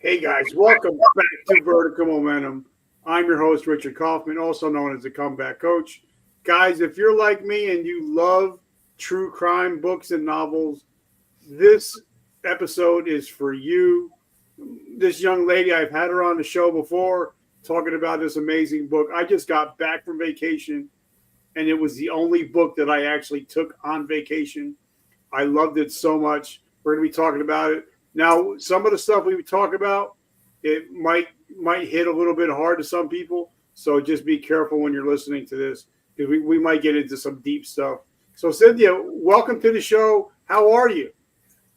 Hey guys, welcome back to Vertical Momentum. I'm your host, Richard Kaufman, also known as the Comeback Coach. Guys, if you're like me and you love true crime books and novels, this episode is for you. This young lady, I've had her on the show before talking about this amazing book. I just got back from vacation and it was the only book that I actually took on vacation. I loved it so much. We're going to be talking about it. Now, some of the stuff we talk about, it might hit a little bit hard to some people. So just be careful when you're listening to this because we might get into some deep stuff. So Cynthia, welcome to the show. How are you?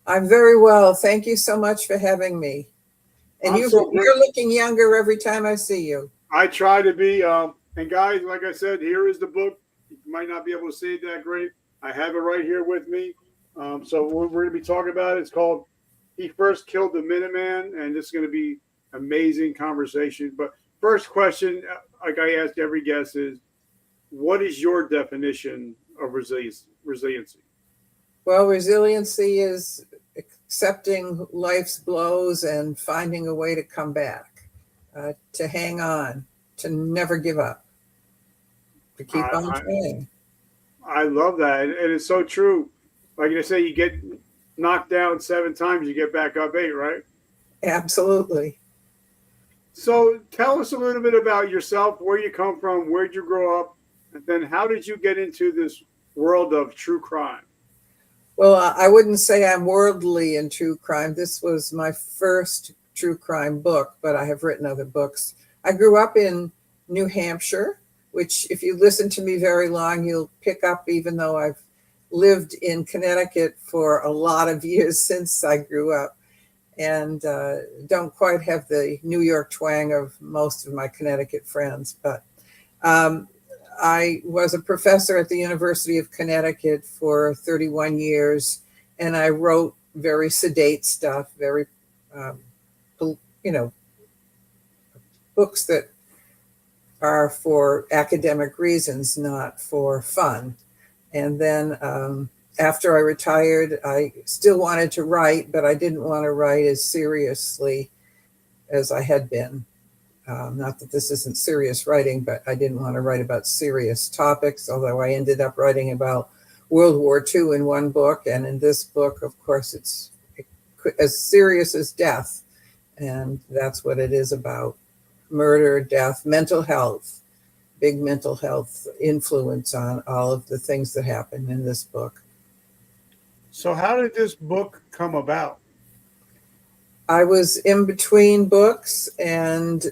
I'm very well. Thank you so much for having me. And you're looking younger every time I see you. I try to be. And guys, like I said, here is the book. You might not be able to see it that great. I have it right here with me. So we're going to be talking about it. It's called He First Killed the Minuteman, and this is going to be amazing conversation. But first question, like I ask every guest, is what is your definition of resiliency? Well, resiliency is accepting life's blows and finding a way to come back, to hang on, to never give up, to keep on trying. I love that. And it's so true. Like I say, you get knocked down 7 times, you get back up 8, right? Absolutely. So tell us a little bit about yourself, where you come from, where'd you grow up, and then how did you get into this world of true crime? Well, I wouldn't say I'm worldly in true crime. This was my first true crime book, but I have written other books. I grew up in New Hampshire, which if you listen to me very long, you'll pick up, even though I've lived in Connecticut for a lot of years since I grew up, and don't quite have the New York twang of most of my Connecticut friends. But I was a professor at the University of Connecticut for 31 years, and I wrote very sedate stuff, very, books that are for academic reasons, not for fun. And then after I retired, I still wanted to write, but I didn't want to write as seriously as I had been. Not that this isn't serious writing, but I didn't want to write about serious topics, although I ended up writing about World War II in one book. And in this book, of course, it's as serious as death. And that's what it is about: murder, death, mental health. Big mental health influence on all of the things that happen in this book. So how did this book come about? I was in between books, and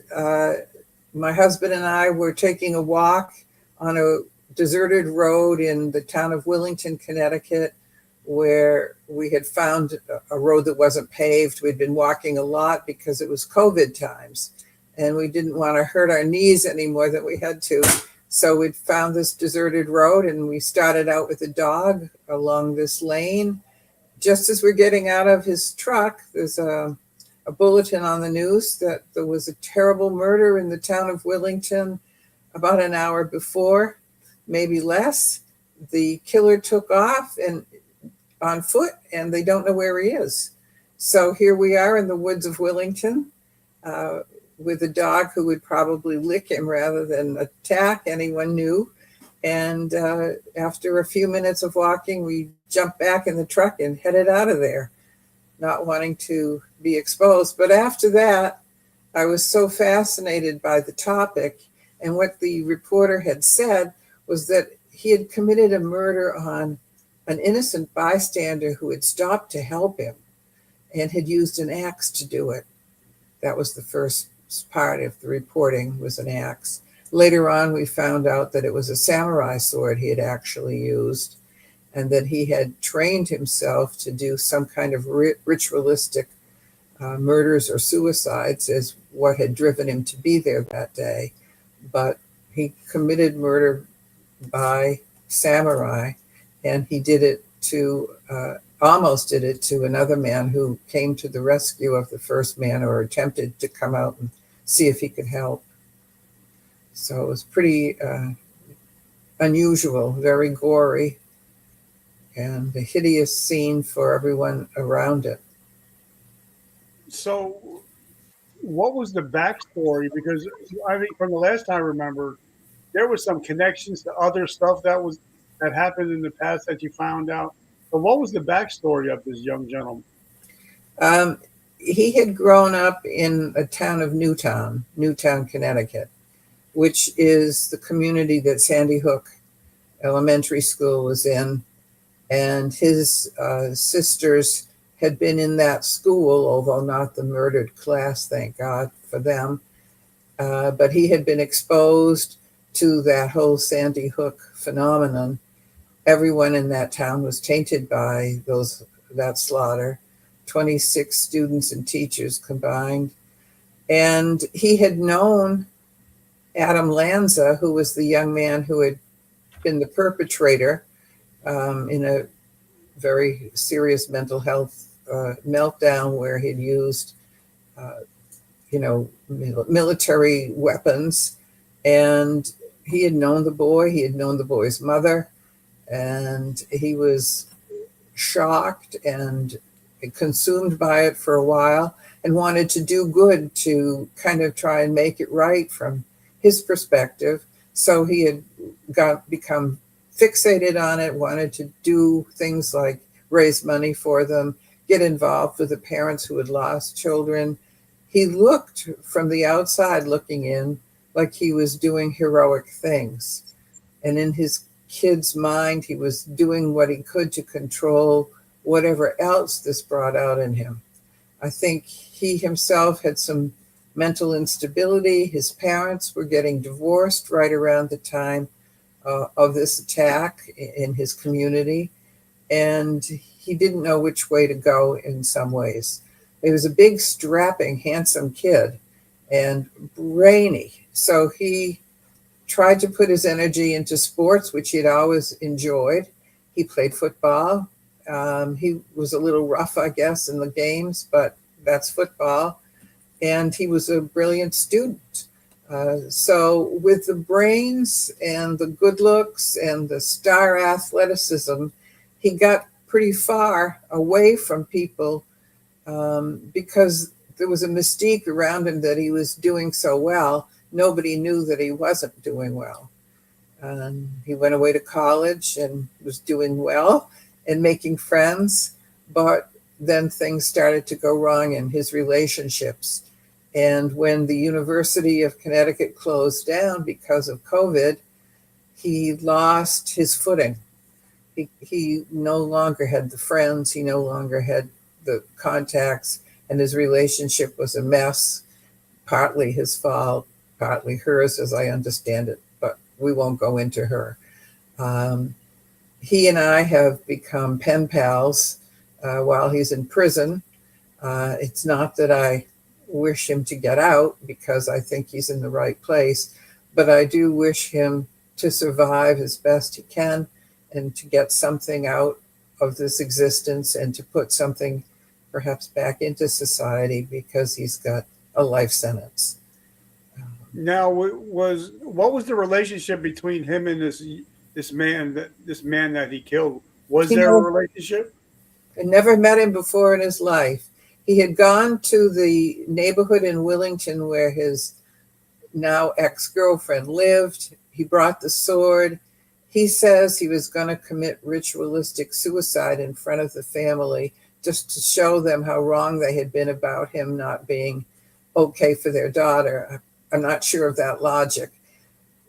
my husband and I were taking a walk on a deserted road in the town of Willington, Connecticut, where we had found a road that wasn't paved. We'd been walking a lot because it was COVID times, and we didn't want to hurt our knees any more than we had to. So we'd found this deserted road, and we started out with a dog along this lane. Just as we're getting out of his truck, there's a bulletin on the news that there was a terrible murder in the town of Willington about an hour before, maybe less. The killer took off and on foot, and they don't know where he is. So here we are in the woods of Willington, with a dog who would probably lick him rather than attack, anyone knew. And after a few minutes of walking, we jumped back in the truck and headed out of there, not wanting to be exposed. But after that, I was so fascinated by the topic, and what the reporter had said was that he had committed a murder on an innocent bystander who had stopped to help him and had used an axe to do it. That was the first part of the reporting, was an axe. Later on, we found out that it was a samurai sword he had actually used, and that he had trained himself to do some kind of ritualistic murders or suicides as what had driven him to be there that day. But he committed murder by samurai, and he did it to, almost did it to another man who came to the rescue of the first man, or attempted to come out and see if he could help. So it was pretty unusual, very gory, and a hideous scene for everyone around it. So what was the backstory? Because I think from the last time I remember, there was some connections to other stuff that happened in the past that you found out. But what was the backstory of this young gentleman? Um, he had grown up in a town of Newtown, Connecticut, which is the community that Sandy Hook Elementary School was in. And his sisters had been in that school, although not the murdered class, thank God for them. But he had been exposed to that whole Sandy Hook phenomenon. Everyone in that town was tainted by that slaughter, 26 students and teachers combined. And he had known Adam Lanza, who was the young man who had been the perpetrator in a very serious mental health meltdown where he'd used, military weapons. And he had known the boy, he had known the boy's mother, and he was shocked and consumed by it for a while and wanted to do good to kind of try and make it right from his perspective. So he had become fixated on it, wanted to do things like raise money for them, get involved with the parents who had lost children. He looked from the outside looking in like he was doing heroic things. And in his kid's mind, he was doing what he could to control whatever else this brought out in him. I think he himself had some mental instability. His parents were getting divorced right around the time of this attack in his community. And he didn't know which way to go in some ways. He was a big, strapping, handsome kid and brainy. So he tried to put his energy into sports, which he'd always enjoyed. He played football. He was a little rough, I guess, in the games, but that's football. And he was a brilliant student. So with the brains and the good looks and the star athleticism, he got pretty far away from people because there was a mystique around him that he was doing so well. Nobody knew that he wasn't doing well. He went away to college and was doing well and making friends, but then things started to go wrong in his relationships. And when the University of Connecticut closed down because of COVID, he lost his footing. He no longer had the friends, he no longer had the contacts, and his relationship was a mess, partly his fault, partly hers, as I understand it, but we won't go into her. He and I have become pen pals while he's in prison. It's not that I wish him to get out because I think he's in the right place, but I do wish him to survive as best he can and to get something out of this existence and to put something perhaps back into society because he's got a life sentence. Now, what was the relationship between him and this man that he killed? Was there a relationship? I never met him before in his life. He had gone to the neighborhood in Willington where his now ex-girlfriend lived. He brought the sword. He says he was going to commit ritualistic suicide in front of the family just to show them how wrong they had been about him not being okay for their daughter. I'm not sure of that logic.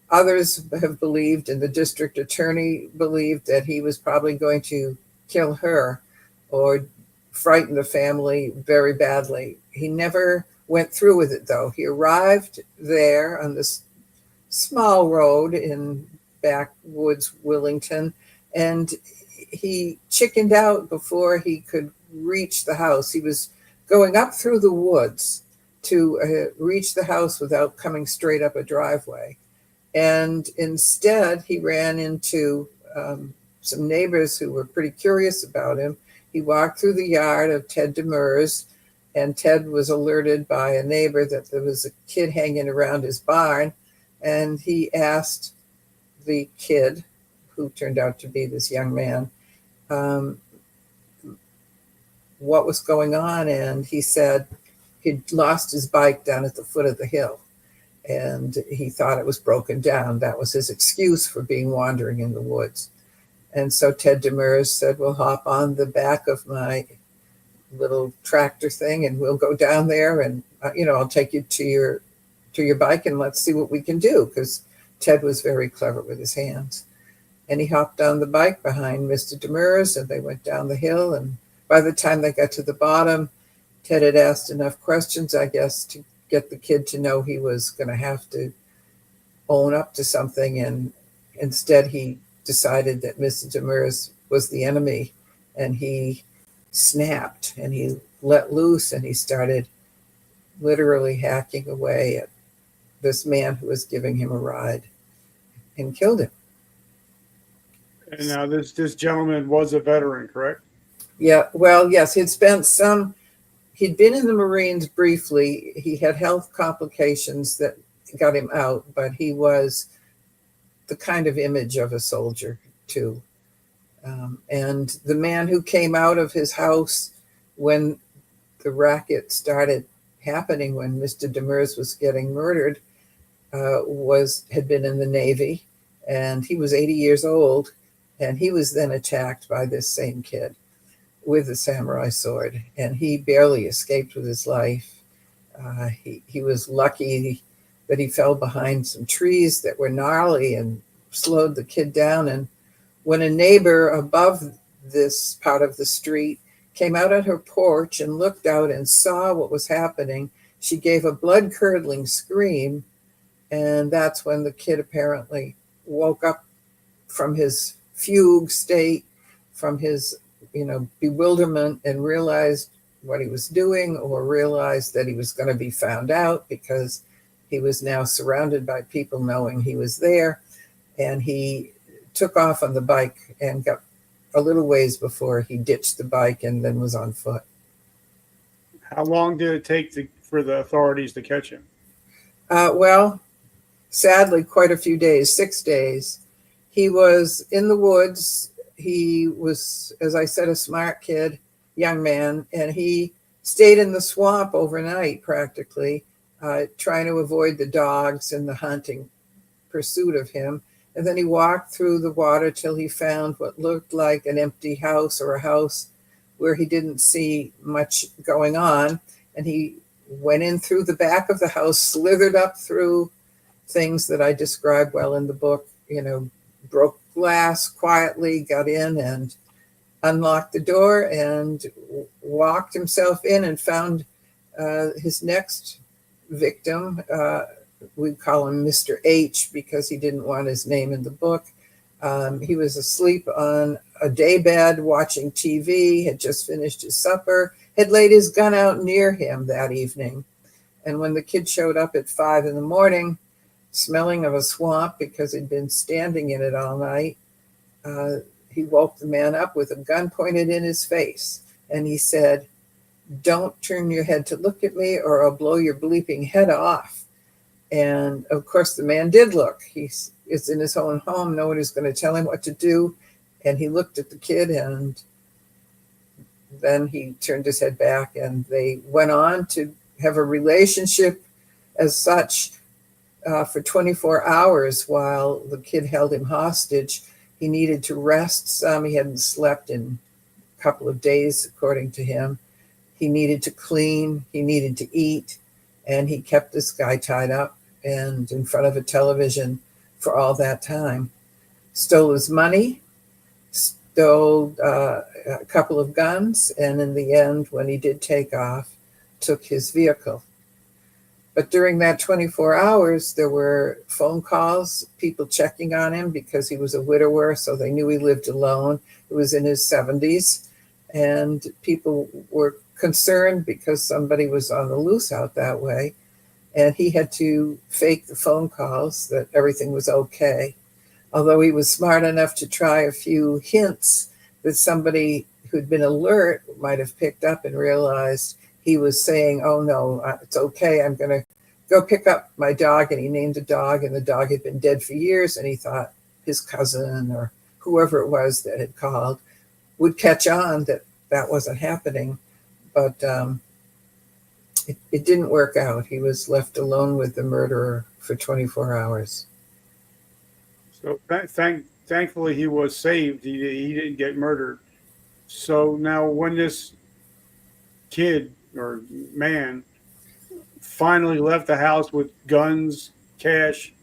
Others have believed, and the district attorney believed, that he was probably going to kill her or frighten the family very badly. He never went through with it, though. He arrived there on this small road in backwoods Willington, and he chickened out before he could reach the house. He was going up through the woods to reach the house without coming straight up a driveway. And instead, he ran into some neighbors who were pretty curious about him. He walked through the yard of Ted Demers, and Ted was alerted by a neighbor that there was a kid hanging around his barn. And he asked the kid, who turned out to be this young man, what was going on. And he said, he'd lost his bike down at the foot of the hill, and he thought it was broken down. That was his excuse for being wandering in the woods. And so Ted Demers said, well, hop on the back of my little tractor thing and we'll go down there, and I'll take you to your bike and let's see what we can do, because Ted was very clever with his hands. And he hopped on the bike behind Mr. Demers, and they went down the hill. And by the time they got to the bottom, Ted had asked enough questions, I guess, to get the kid to know he was going to have to own up to something. And instead, he decided that Mr. Demers was the enemy, and he snapped and he let loose, and he started literally hacking away at this man who was giving him a ride, and killed him. And now this gentleman was a veteran, correct? Yeah, well, yes, he'd been in the Marines briefly. He had health complications that got him out, but he was the kind of image of a soldier too. And the man who came out of his house when the racket started happening, when Mr. Demers was getting murdered, had been in the Navy, and he was 80 years old, and he was then attacked by this same kid with a samurai sword, and he barely escaped with his life. He was lucky that he fell behind some trees that were gnarly and slowed the kid down. And when a neighbor above this part of the street came out on her porch and looked out and saw what was happening, she gave a blood-curdling scream, and that's when the kid apparently woke up from his fugue state, from his bewilderment, and realized what he was doing, or realized that he was going to be found out, because he was now surrounded by people knowing he was there. And he took off on the bike and got a little ways before he ditched the bike and then was on foot. How long did it take for the authorities to catch him? Well, sadly, quite a few days, 6 days. He was in the woods. He was, as I said, a smart kid, young man, and he stayed in the swamp overnight practically, trying to avoid the dogs and the hunting pursuit of him. And then he walked through the water till he found what looked like an empty house, or a house where he didn't see much going on. And he went in through the back of the house, slithered up through things that I describe well in the book, broke glass quietly, got in and unlocked the door and walked himself in, and found his next victim. We call him Mr. H because he didn't want his name in the book. He was asleep on a daybed watching TV, had just finished his supper, had laid his gun out near him that evening. And when the kid showed up at 5 a.m, smelling of a swamp because he'd been standing in it all night, he woke the man up with a gun pointed in his face. And he said, "Don't turn your head to look at me or I'll blow your bleeping head off." And of course, the man did look. It's in his own home. No one is going to tell him what to do. And he looked at the kid, and then he turned his head back, and they went on to have a relationship as such for 24 hours while the kid held him hostage. He needed to rest some. He hadn't slept in a couple of days, according to him. He needed to clean. He needed to eat. And he kept this guy tied up and in front of a television for all that time. Stole his money, stole a couple of guns, and in the end, when he did take off, took his vehicle. But during that 24 hours, there were phone calls, people checking on him because he was a widower, so they knew he lived alone. He was in his 70s, and people were concerned because somebody was on the loose out that way. And he had to fake the phone calls that everything was okay. Although he was smart enough to try a few hints that somebody who'd been alert might have picked up and realized he was saying, "Oh no, it's okay. I'm going to go pick up my dog." And he named a dog, and the dog had been dead for years. And he thought his cousin or whoever it was that had called would catch on that that wasn't happening. But it didn't work out. He was left alone with the murderer for 24 hours. So thankfully he was saved. He didn't get murdered. So now when this kid or man finally left the house with guns, cash,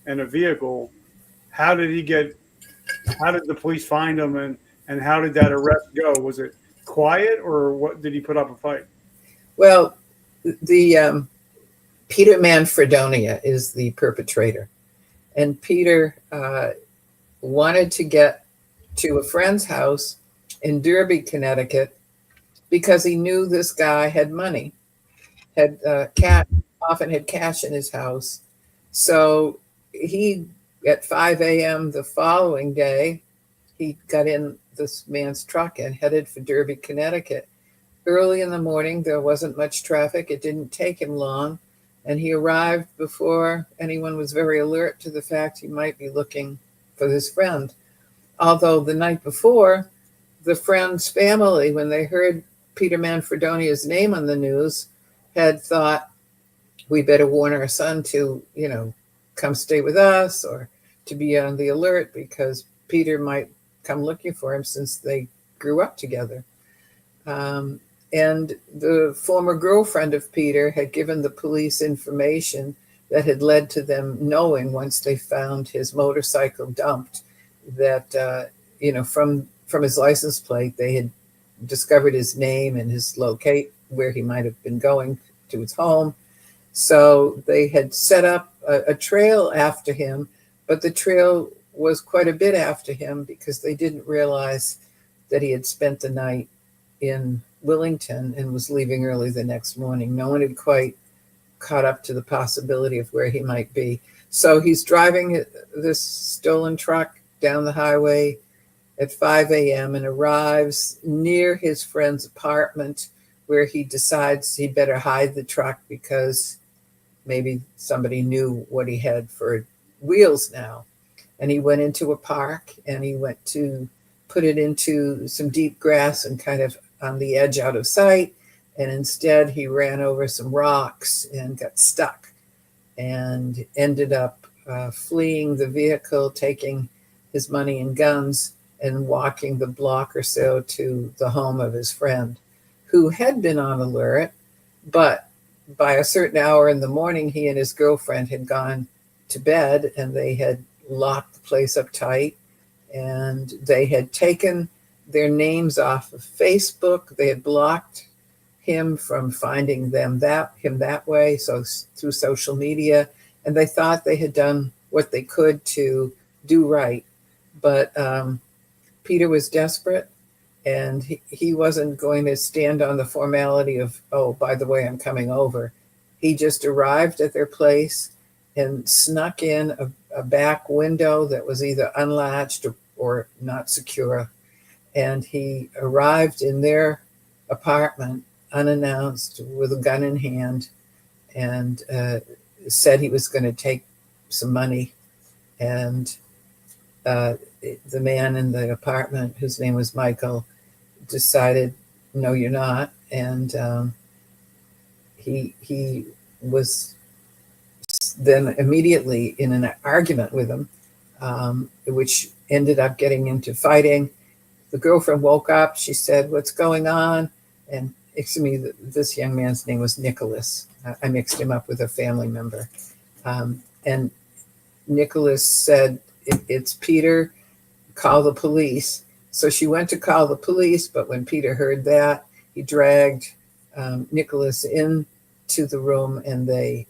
and a vehicle, how did he get? How did the police find him, and how did that arrest go? Was it quiet, or what? Did he put up a fight? Well, the Peter Manfredonia is the perpetrator, and Peter wanted to get to a friend's house in Derby, Connecticut, because he knew this guy had money, had often had cash in his house. So he, at 5 a.m. the following day, he got in this man's truck and headed for Derby, Connecticut. Early in the morning, there wasn't much traffic. It didn't take him long. And he arrived before anyone was very alert to the fact he might be looking for his friend. Although the night before, the friend's family, when they heard Peter Manfredonia's name on the news, had thought, we better warn our son to, come stay with us, or to be on the alert, because Peter might come looking for him since they grew up together. And the former girlfriend of Peter had given the police information that had led to them knowing, once they found his motorcycle dumped, that, from his license plate, they had discovered his name and his where he might have been going to his home. So they had set up a trail after him, but the trail was quite a bit after him because they didn't realize that he had spent the night in Willington and was leaving early the next morning. No one had quite caught up to the possibility of where he might be. So he's driving this stolen truck down the highway at 5 a.m. and arrives near his friend's apartment, where he decides he better hide the truck because maybe somebody knew what he had for wheels now. And he went into a park and he went to put it into some deep grass and kind of on the edge out of sight. And instead he ran over some rocks and got stuck and ended up fleeing the vehicle, taking his money and guns, and walking the block or so to the home of his friend, who had been on alert, but by a certain hour in the morning, he and his girlfriend had gone to bed and they had locked the place up tight, and they had taken their names off of Facebook. They had blocked him from finding him that way, so through social media, and they thought they had done what they could to do right. But Peter was desperate, and he wasn't going to stand on the formality of, oh, by the way, I'm coming over. He just arrived at their place and snuck in a back window that was either unlatched or not secure. And he arrived in their apartment unannounced with a gun in hand, and said he was going to take some money. And the man in the apartment, whose name was Michael, decided, no, you're not. And he was then immediately in an argument with him, which ended up getting into fighting. The girlfriend woke up. She said, what's going on? And excuse me, this young man's name was Nicholas. I mixed him up with a family member. And Nicholas said, it's Peter, call the police. So she went to call the police, but when Peter heard that, he dragged Nicholas into the room and they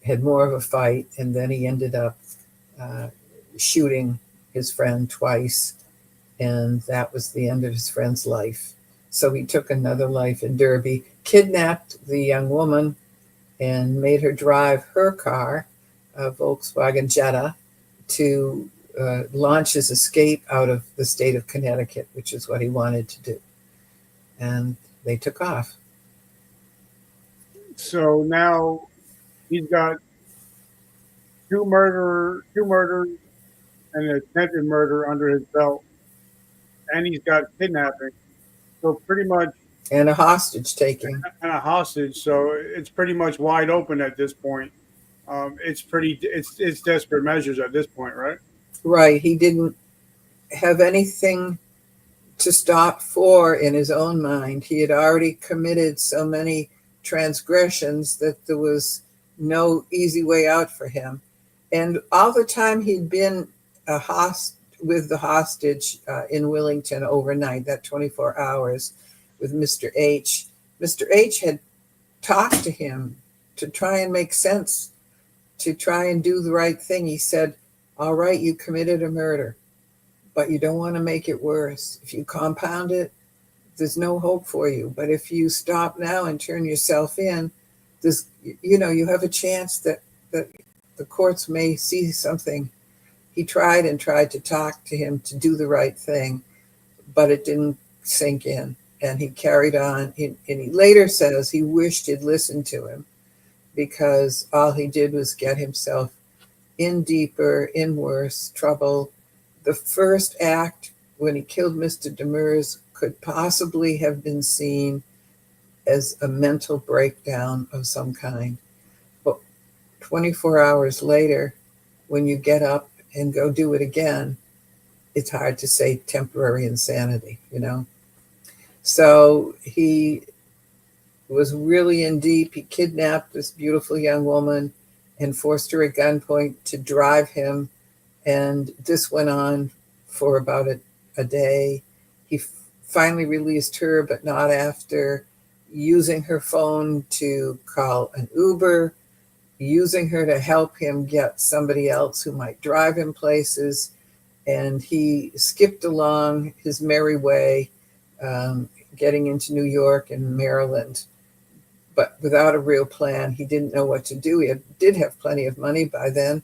had more of a fight. And then he ended up shooting his friend twice. And that was the end of his friend's life. So he took another life in Derby, kidnapped the young woman and made her drive her car, a Volkswagen Jetta, to launch his escape out of the state of Connecticut, which is what he wanted to do. And they took off. So now he's got two murders and an attempted murder under his belt, and he's got kidnapping. So pretty much And a hostage taking. and a hostage. So it's pretty much wide open at this point. It's desperate measures at this point, right? Right. He didn't have anything to stop for in his own mind. He had already committed so many transgressions that there was no easy way out for him. And all the time he'd been with the hostage in Willington overnight, that 24 hours with Mr. H. Mr. H had talked to him to try and make sense, to try and do the right thing. He said, all right, you committed a murder, but you don't want to make it worse. If you compound it, there's no hope for you. But if you stop now and turn yourself in, you have a chance that the courts may see something. He tried and tried to talk to him to do the right thing, but it didn't sink in. And he carried on. And he later says he wished he'd listened to him, because all he did was get himself in deeper, in worse trouble. The first act, when he killed Mr. Demers, could possibly have been seen as a mental breakdown of some kind. But 24 hours later, when you get up and go do it again, it's hard to say temporary insanity, So he was really in deep. He kidnapped this beautiful young woman and forced her at gunpoint to drive him. And this went on for about a day. He finally released her, but not after using her phone to call an Uber, using her to help him get somebody else who might drive him places. And he skipped along his merry way, getting into New York and Maryland, but without a real plan. He didn't know what to do. He did have plenty of money by then,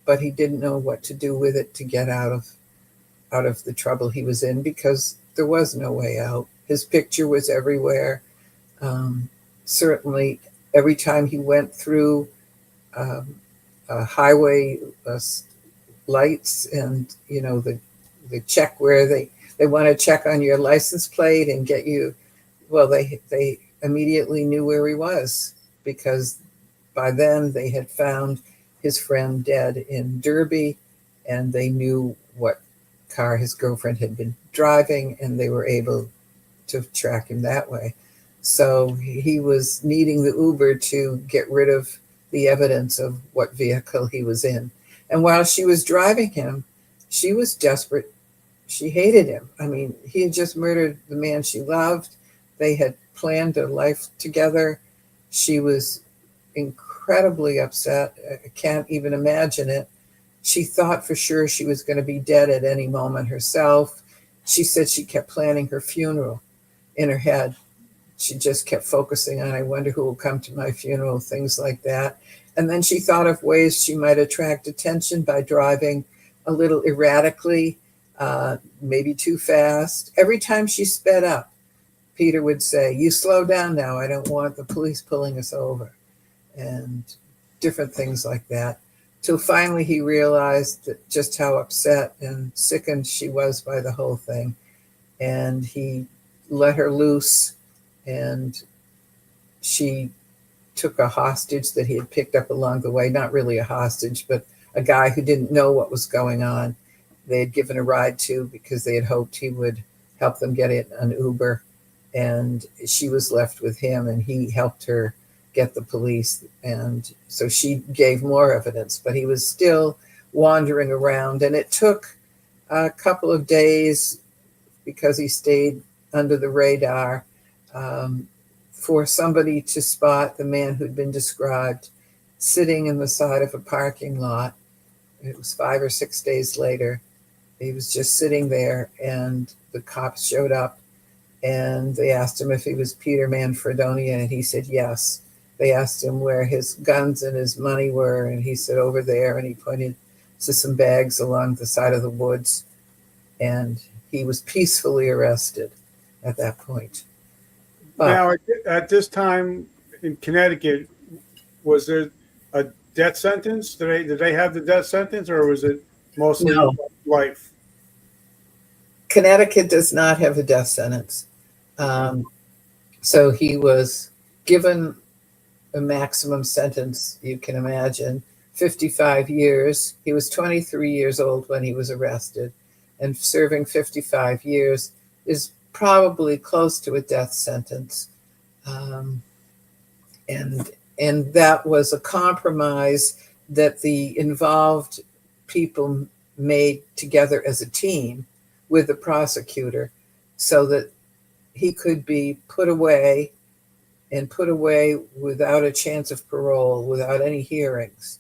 but he didn't know what to do with it to get out of the trouble he was in, because there was no way out. His picture was everywhere. Certainly, every time he went through highway lights, and the check where they want to check on your license plate and get you, well, they immediately knew where he was, because by then they had found his friend dead in Derby, and they knew what car his girlfriend had been driving, and they were able to track him that way. So he was needing the Uber to get rid of the evidence of what vehicle he was in. And while she was driving him, she was desperate. She hated him. I mean, he had just murdered the man she loved. They had planned a life together. She was incredibly upset. I can't even imagine it. She thought for sure she was going to be dead at any moment herself. She said she kept planning her funeral in her head. She just kept focusing on, I wonder who will come to my funeral, things like that. And then she thought of ways she might attract attention by driving a little erratically, maybe too fast. Every time she sped up, Peter would say, you slow down now. I don't want the police pulling us over. And different things like that. Till finally he realized that just how upset and sickened she was by the whole thing. And he let her loose, and she took a hostage that he had picked up along the way. Not really a hostage, but a guy who didn't know what was going on. They had given a ride to because they had hoped he would help them get an Uber. And she was left with him, and he helped her get the police. And so she gave more evidence, but he was still wandering around. And it took a couple of days, because he stayed under the radar, for somebody to spot the man who'd been described sitting in the side of a parking lot. It was 5 or 6 days later. He was just sitting there, and the cops showed up, and they asked him if he was Peter Manfredonia, and he said yes. They asked him where his guns and his money were, and he said over there, and he pointed to some bags along the side of the woods, and he was peacefully arrested at that point. But now, at this time in Connecticut, was there a death sentence? Did they have the death sentence, or was it mostly life? Connecticut does not have a death sentence. So he was given a maximum sentence, you can imagine, 55 years. He was 23 years old when he was arrested, and serving 55 years is probably close to a death sentence. Um, and that was a compromise that the involved people made together as a team with the prosecutor, so that he could be put away, and put away without a chance of parole, without any hearings,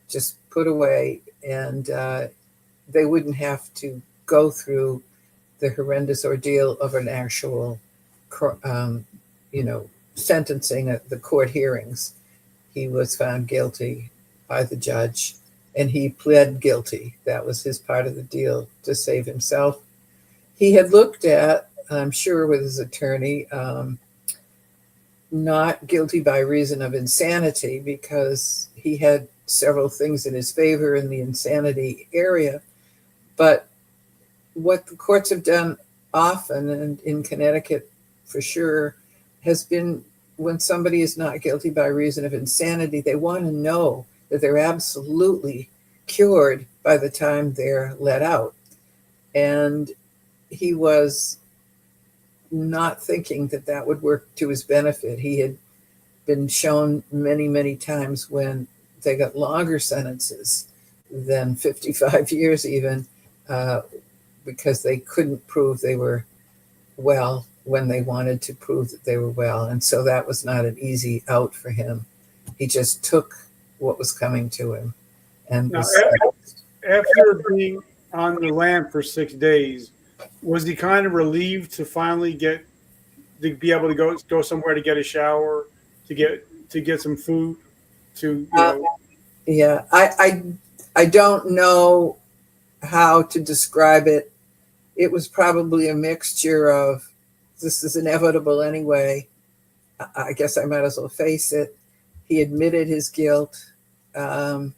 just put away, and they wouldn't have to go through the horrendous ordeal of an actual, you know, sentencing at the court hearings. He was found guilty by the judge, and he pled guilty. That was his part of the deal, to save himself. He had looked at, I'm sure with his attorney, not guilty by reason of insanity, because he had several things in his favor in the insanity area. But what the courts have done often, and in Connecticut for sure, has been, when somebody is not guilty by reason of insanity, they want to know that they're absolutely cured by the time they're let out. And he was not thinking that that would work to his benefit. He had been shown many, many times when they got longer sentences than 55 years even, because they couldn't prove they were well when they wanted to prove that they were well. And so that was not an easy out for him. He just took what was coming to him. And now, after being on the lam for 6 days, was he kind of relieved to finally be able to go somewhere to get a shower, to get some food, yeah, I don't know how to describe it. It was probably a mixture of, this is inevitable anyway, I guess I might as well face it. He admitted his guilt, but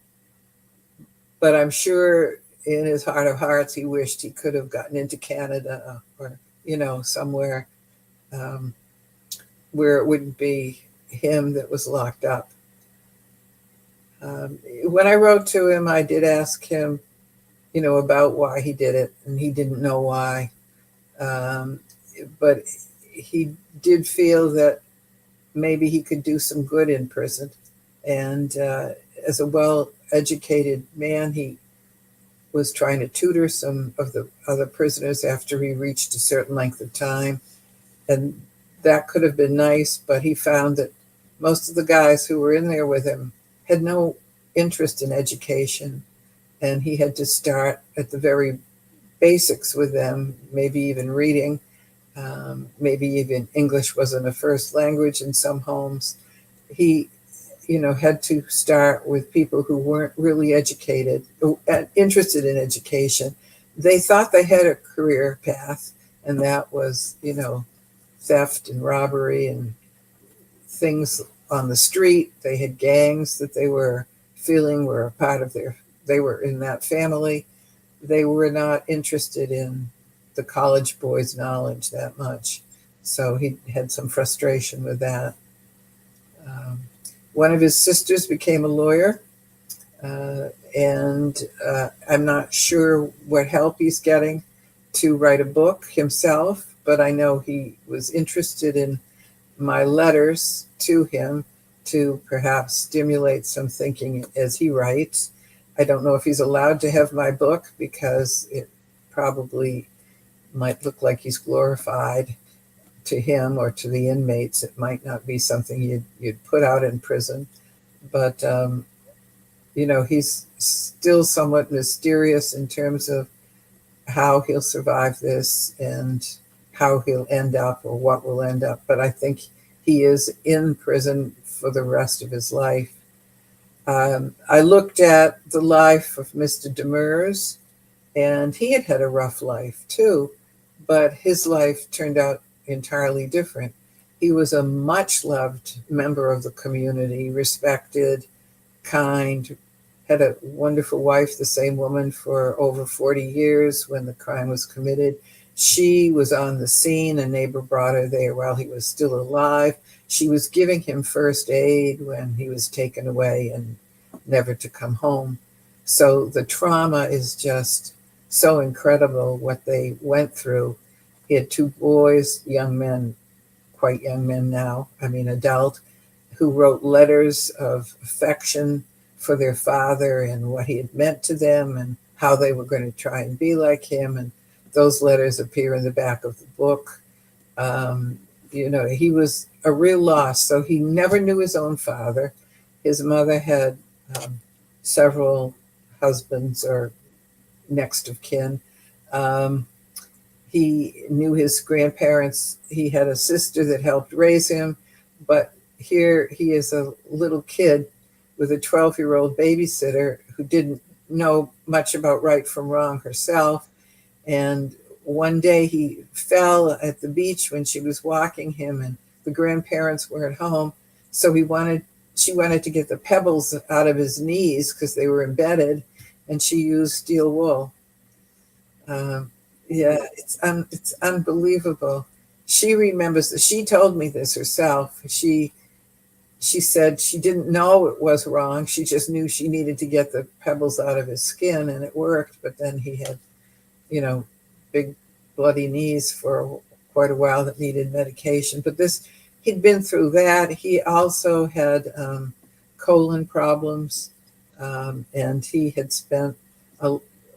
I'm sure in his heart of hearts he wished he could have gotten into Canada, or somewhere where it wouldn't be him that was locked up. When I wrote to him, I did ask him, about why he did it, and he didn't know why. But he did feel that maybe he could do some good in prison. And as a well-educated man, he was trying to tutor some of the other prisoners after he reached a certain length of time. And that could have been nice, but he found that most of the guys who were in there with him had no interest in education. And he had to start at the very basics with them, maybe even reading, maybe even English wasn't a first language in some homes. He, had to start with people who weren't really educated, interested in education. They thought they had a career path, and that was, theft and robbery and things on the street. They had gangs that they were feeling were a part of they were in that family. They were not interested in the college boys' knowledge that much. So he had some frustration with that. One of his sisters became a lawyer, and I'm not sure what help he's getting to write a book himself, but I know he was interested in my letters to him to perhaps stimulate some thinking as he writes. I don't know if he's allowed to have my book, because it probably might look like he's glorified to him or to the inmates. It might not be something you'd put out in prison, but he's still somewhat mysterious in terms of how he'll survive this and how he'll end up, or what will end up. But I think he is in prison for the rest of his life. I looked at the life of Mr. Demers, and he had a rough life too, but his life turned out entirely different. He was a much loved member of the community, respected, kind, had a wonderful wife, the same woman for over 40 years when the crime was committed. She was on the scene. A neighbor brought her there while he was still alive. She was giving him first aid when he was taken away and never to come home. So the trauma is just so incredible what they went through. He had two boys, young men, quite young men now, adult, who wrote letters of affection for their father and what he had meant to them and how they were going to try and be like him. And those letters appear in the back of the book. He was a real loss. So he never knew his own father. His mother had several husbands or next of kin. He knew his grandparents. He had a sister that helped raise him. But here he is, a little kid with a 12-year-old babysitter who didn't know much about right from wrong herself. And one day he fell at the beach when she was walking him, and the grandparents were at home. So she wanted to get the pebbles out of his knees because they were embedded, and she used steel wool. It's unbelievable. She remembers that she told me this herself. She said she didn't know it was wrong. She just knew she needed to get the pebbles out of his skin, and it worked. But then he had, big bloody knees for quite a while that needed medication. But he'd been through that. He also had colon problems, and he had spent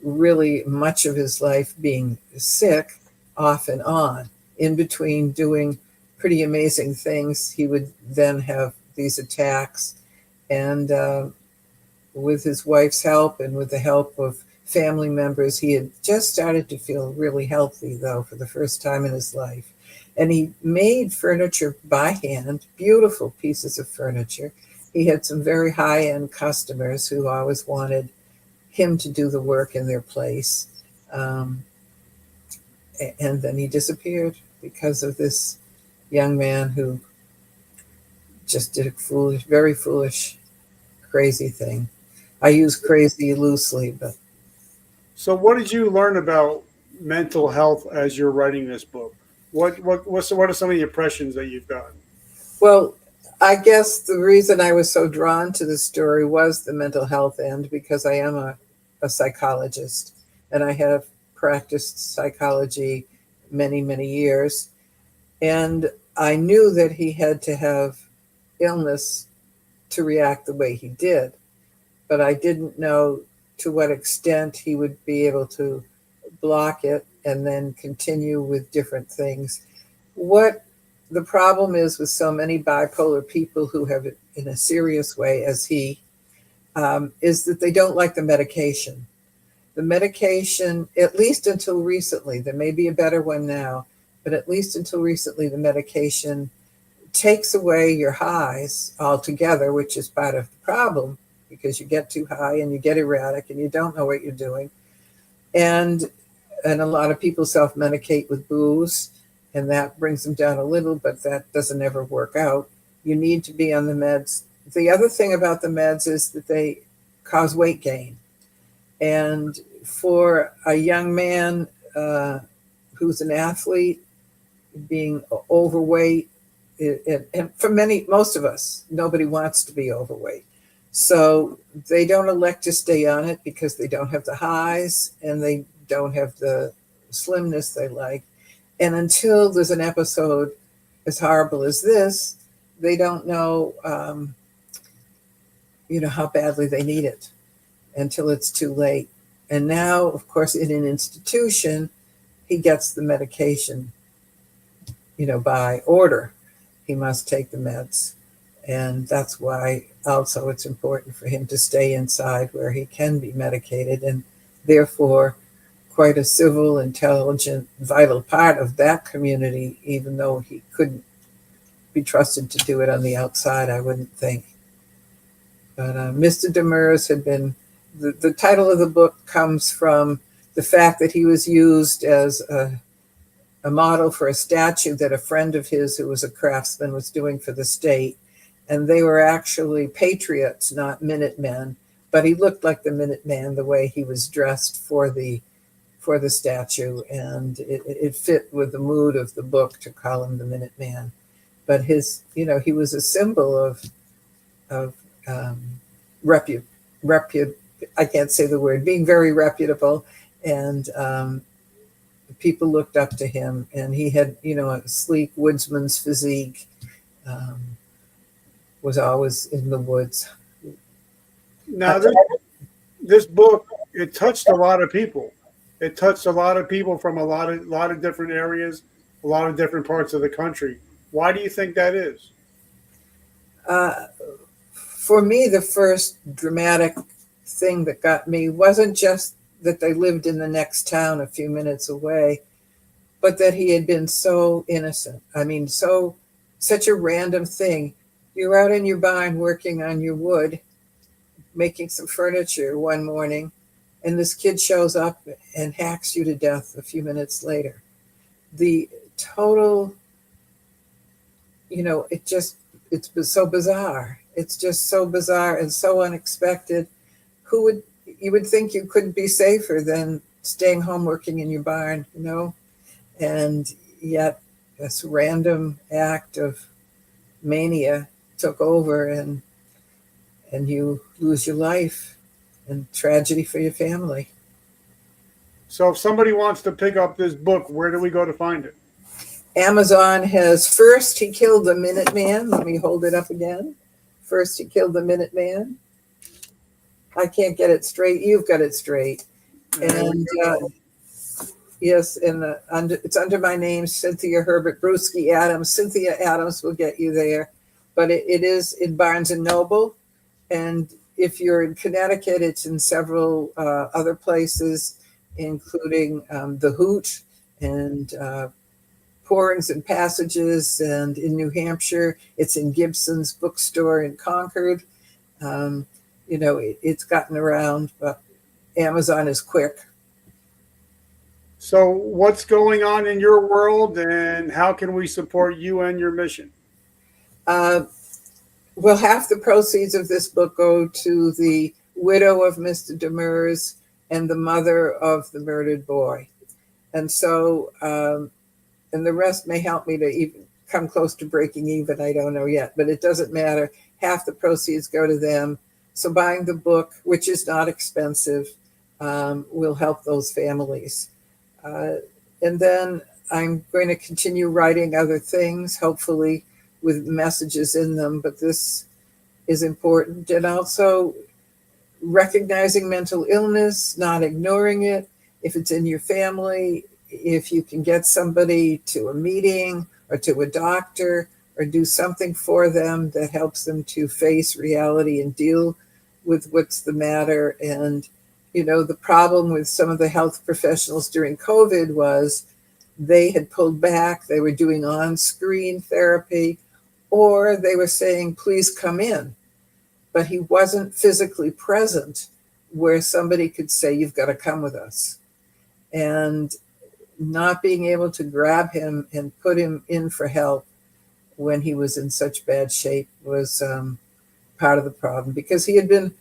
really much of his life being sick off and on. In between doing pretty amazing things, he would then have these attacks. And with his wife's help and with the help of family members, he had just started to feel really healthy, though, for the first time in his life. And he made furniture by hand, beautiful pieces of furniture. He had some very high-end customers who always wanted him to do the work in their place. And then he disappeared because of this young man who just did a very foolish, crazy thing. I use crazy loosely, but. So what did you learn about mental health as you're writing this book? What are some of the impressions that you've gotten? Well, I guess the reason I was so drawn to the story was the mental health end, because I am a psychologist, and I have practiced psychology many, many years. And I knew that he had to have illness to react the way he did, but I didn't know to what extent he would be able to block it and then continue with different things. What the problem is with so many bipolar people who have it in a serious way, as he, is that they don't like the medication. The medication, at least until recently, there may be a better one now, but at least until recently, the medication takes away your highs altogether, which is part of the problem, because you get too high and you get erratic and you don't know what you're doing. And a lot of people self-medicate with booze, and that brings them down a little, but that doesn't ever work out. You need to be on the meds. The other thing about the meds is that they cause weight gain. And for a young man who's an athlete, being overweight, and for most of us, nobody wants to be overweight. So they don't elect to stay on it because they don't have the highs and they don't have the slimness they like. And until there's an episode as horrible as this, they don't know, how badly they need it until it's too late. And now, of course, in an institution, he gets the medication, by order. He must take the meds. And that's why also it's important for him to stay inside where he can be medicated, and therefore quite a civil, intelligent, vital part of that community, even though he couldn't be trusted to do it on the outside, I wouldn't think. But Mr. Demers had been, the title of the book comes from the fact that he was used as a model for a statue that a friend of his who was a craftsman was doing for the state. And they were actually patriots, not Minutemen, but he looked like the Minuteman the way he was dressed for the for the statue, and it fit with the mood of the book to call him the Minuteman. But his, he was a symbol of I can't say the word, being very reputable, and people looked up to him, and he had, a sleek woodsman's physique, was always in the woods. Now, this book, it touched a lot of people. It touched a lot of people from a lot of different areas, a lot of different parts of the country. Why do you think that is? For me, the first dramatic thing that got me wasn't just that they lived in the next town a few minutes away, but that he had been so innocent. I mean, such a random thing. You're out in your barn working on your wood, making some furniture one morning, and this kid shows up and hacks you to death a few minutes later. The total, it's so bizarre. It's just so bizarre and so unexpected. You would think you couldn't be safer than staying home working in your barn, and yet this random act of mania took over, and you lose your life, and tragedy for your family. So if somebody wants to pick up this book, where do we go to find it? Amazon has First He Killed the Minuteman. Let me hold it up again. First He Killed the Minuteman. I can't get it straight. You've got it straight. And yes, and it's under my name, Cynthia Herbert-Bruschi Adams. Cynthia Adams will get you there. But it is in Barnes & Noble. And if you're in Connecticut, it's in several other places, including The Hoot and Pourings and Passages. And in New Hampshire, it's in Gibson's bookstore in Concord. It's gotten around, but Amazon is quick. So what's going on in your world, and how can we support you and your mission? Well, half the proceeds of this book go to the widow of Mr. Demers and the mother of the murdered boy. And so, and the rest may help me to even come close to breaking even. I don't know yet, but it doesn't matter. Half the proceeds go to them. So buying the book, which is not expensive, will help those families. And then I'm going to continue writing other things, hopefully with messages in them, but this is important. And also recognizing mental illness, not ignoring it. If it's in your family, if you can get somebody to a meeting or to a doctor or do something for them that helps them to face reality and deal with what's the matter. And, the problem with some of the health professionals during COVID was they had pulled back. They were doing on-screen therapy, or they were saying, please come in. But he wasn't physically present where somebody could say, you've got to come with us. And not being able to grab him and put him in for help when he was in such bad shape was part of the problem, because he had been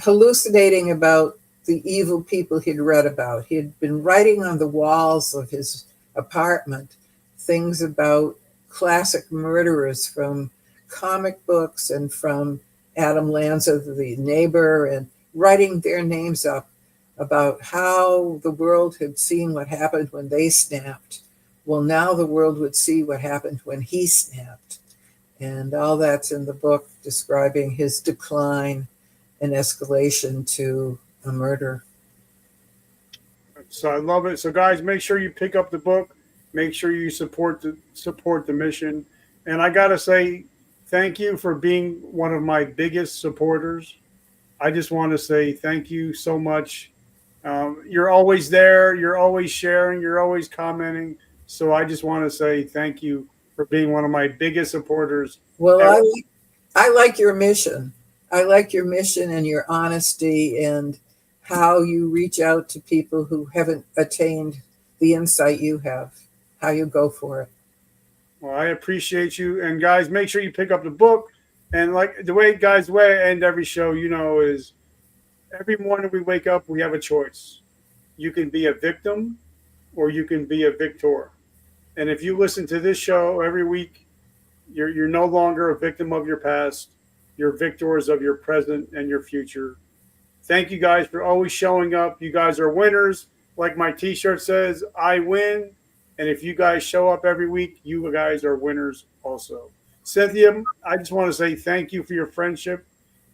hallucinating about the evil people he'd read about. He had been writing on the walls of his apartment things about classic murderers from comic books and from Adam Lanza, the neighbor, and writing their names up about how the world had seen what happened when they snapped. Well, now the world would see what happened when he snapped. And all that's in the book, describing his decline and escalation to a murder. So I love it. So guys, make sure you pick up the book. Make sure you support the mission. And I got to say, thank you for being one of my biggest supporters. I just want to say thank you so much. You're always there. You're always sharing. You're always commenting. So I just want to say thank you for being one of my biggest supporters. Well, I like your mission. I like your mission and your honesty and how you reach out to people who haven't attained the insight you have, how you go for it. Well, I appreciate you. And guys, make sure you pick up the book. And like the way I end every show, is every morning we wake up, we have a choice. you can be a victim or you can be a victor. And if you listen to this show every week, you're no longer a victim of your past. You're victors of your present and your future. Thank you guys for always showing up. You guys are winners. Like my t-shirt says, I win. And if you guys show up every week, you guys are winners also. Cynthia, I just want to say thank you for your friendship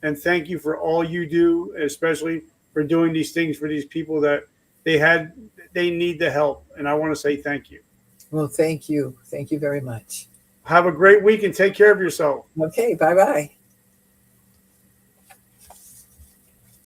and thank you for all you do, especially for doing these things for these people that they need the help. And I want to say thank you. Well, thank you. Thank you very much. Have a great week and take care of yourself. Okay, bye-bye.